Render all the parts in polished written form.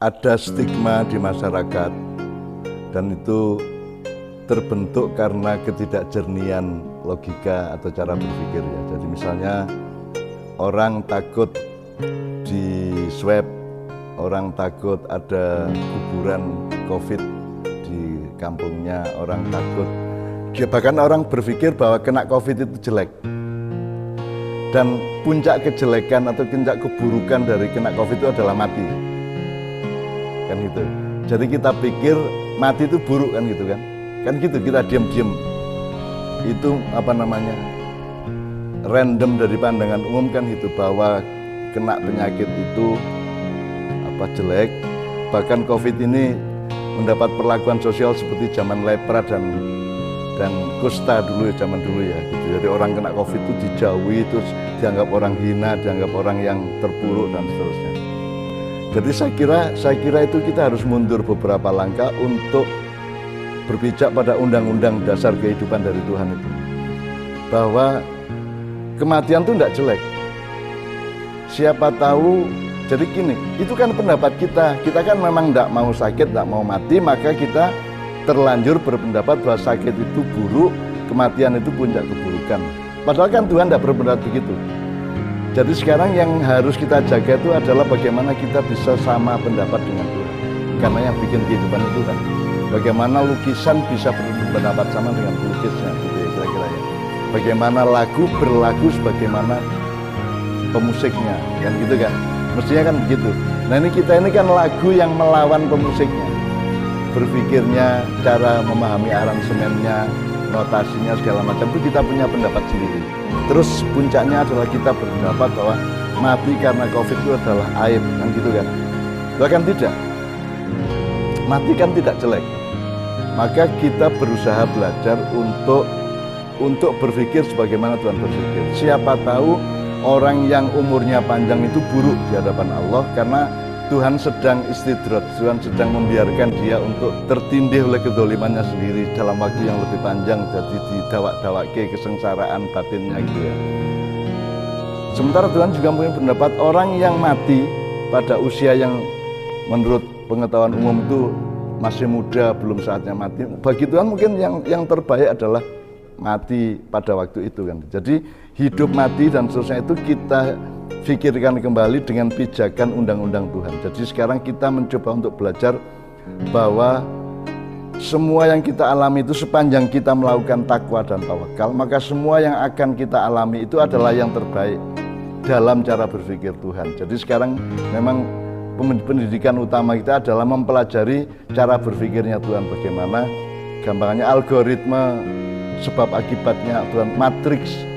ada stigma di masyarakat, dan itu terbentuk karena ketidakjernihan logika atau cara berpikir ya. Jadi misalnya orang takut di swab, orang takut ada kuburan COVID di kampungnya, orang takut, bahkan orang berpikir bahwa kena COVID itu jelek. Dan puncak kejelekan atau puncak keburukan dari kena COVID itu adalah mati. Kan gitu. Jadi kita pikir mati itu buruk kan gitu kan. Kan gitu, kita diam-diam. Itu random dari pandangan umum kan gitu, bahwa kena penyakit itu jelek. Bahkan COVID ini mendapat perlakuan sosial seperti zaman lepra dan kusta dulu ya, zaman dulu ya gitu. Jadi orang kena COVID itu dijauhi, terus dianggap orang hina, dianggap orang yang terpuruk dan seterusnya. Jadi saya kira itu kita harus mundur beberapa langkah untuk berpijak pada undang-undang dasar kehidupan dari Tuhan itu, bahwa kematian itu tidak jelek. Siapa tahu, jadi gini, itu kan pendapat kita kan memang tidak mau sakit, tidak mau mati, maka kita terlanjur berpendapat bahwa sakit itu buruk, kematian itu puncak keburukan. Padahal kan Tuhan tidak berpendapat begitu. Jadi sekarang yang harus kita jaga itu adalah bagaimana kita bisa sama pendapat dengan Tuhan. Karena yang bikin kehidupan itu kan, bagaimana lukisan bisa berpendapat sama dengan pelukisnya, gitu ya kira-kira ya. Bagaimana lagu berlagu sebagaimana pemusiknya, kan gitu kan. Mestinya kan begitu. Nah kita ini kan lagu yang melawan pemusiknya. Berpikirnya, cara memahami aransemennya, notasinya segala macam itu kita punya pendapat sendiri. Terus puncaknya adalah kita berpendapat bahwa mati karena COVID itu adalah aib, kan gitu kan. Bahkan tidak. Mati kan tidak jelek. Maka kita berusaha belajar untuk berpikir sebagaimana Tuhan berpikir. Siapa tahu orang yang umurnya panjang itu buruk di hadapan Allah karena Tuhan sedang istidrat, Tuhan sedang membiarkan dia untuk tertindih oleh kedolimannya sendiri dalam waktu yang lebih panjang, jadi didawak-dawake kesengsaraan batinnya gitu ya. Sementara Tuhan juga punya pendapat orang yang mati pada usia yang menurut pengetahuan umum itu masih muda, belum saatnya mati. Bagi Tuhan mungkin yang terbaik adalah mati pada waktu itu kan. Jadi hidup, mati dan seterusnya itu kita pikirkan kembali dengan pijakan undang-undang Tuhan. Jadi sekarang kita mencoba untuk belajar bahwa semua yang kita alami itu sepanjang kita melakukan takwa dan tawakal, maka semua yang akan kita alami itu adalah yang terbaik dalam cara berpikir Tuhan. Jadi sekarang memang pendidikan utama kita adalah mempelajari cara berpikirnya Tuhan, bagaimana gampangnya algoritma sebab akibatnya Tuhan, matriks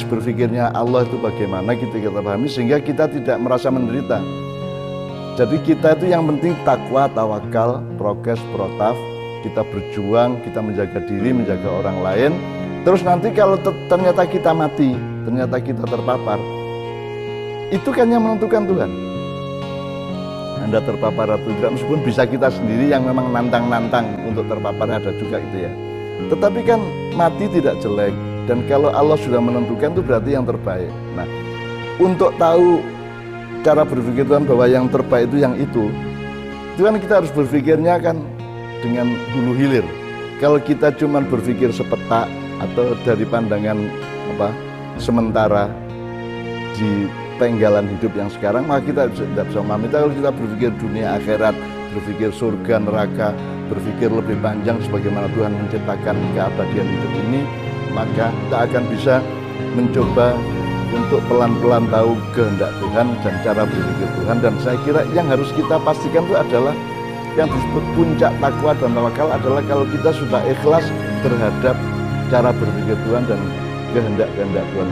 berpikirnya Allah itu bagaimana kita pahami sehingga kita tidak merasa menderita. Jadi kita itu yang penting takwa, tawakal, prokes, protaf, kita berjuang, kita menjaga diri, menjaga orang lain. Terus nanti kalau ternyata kita mati, ternyata kita terpapar, itu kan yang menentukan Tuhan. Anda terpapar atau tidak, meskipun bisa kita sendiri yang memang nantang-nantang untuk terpapar, ada juga itu ya. Tetapi kan mati tidak jelek. Dan kalau Allah sudah menentukan itu berarti yang terbaik. Nah, untuk tahu cara berpikir Tuhan bahwa yang terbaik itu yang itu kan kita harus berpikirnya kan dengan hulu hilir. Kalau kita cuma berpikir sepetak atau dari pandangan sementara di penggalan hidup yang sekarang, maka kita tidak bisa memahami. Kalau kita berpikir dunia akhirat, berpikir surga neraka, berpikir lebih panjang sebagaimana Tuhan menciptakan keabadian hidup ini, maka kita akan bisa mencoba untuk pelan-pelan tahu kehendak Tuhan dan cara berpikir Tuhan. Dan saya kira yang harus kita pastikan itu adalah yang disebut puncak takwa dan tawakal adalah kalau kita sudah ikhlas terhadap cara berpikir Tuhan dan kehendak-kehendak Tuhan.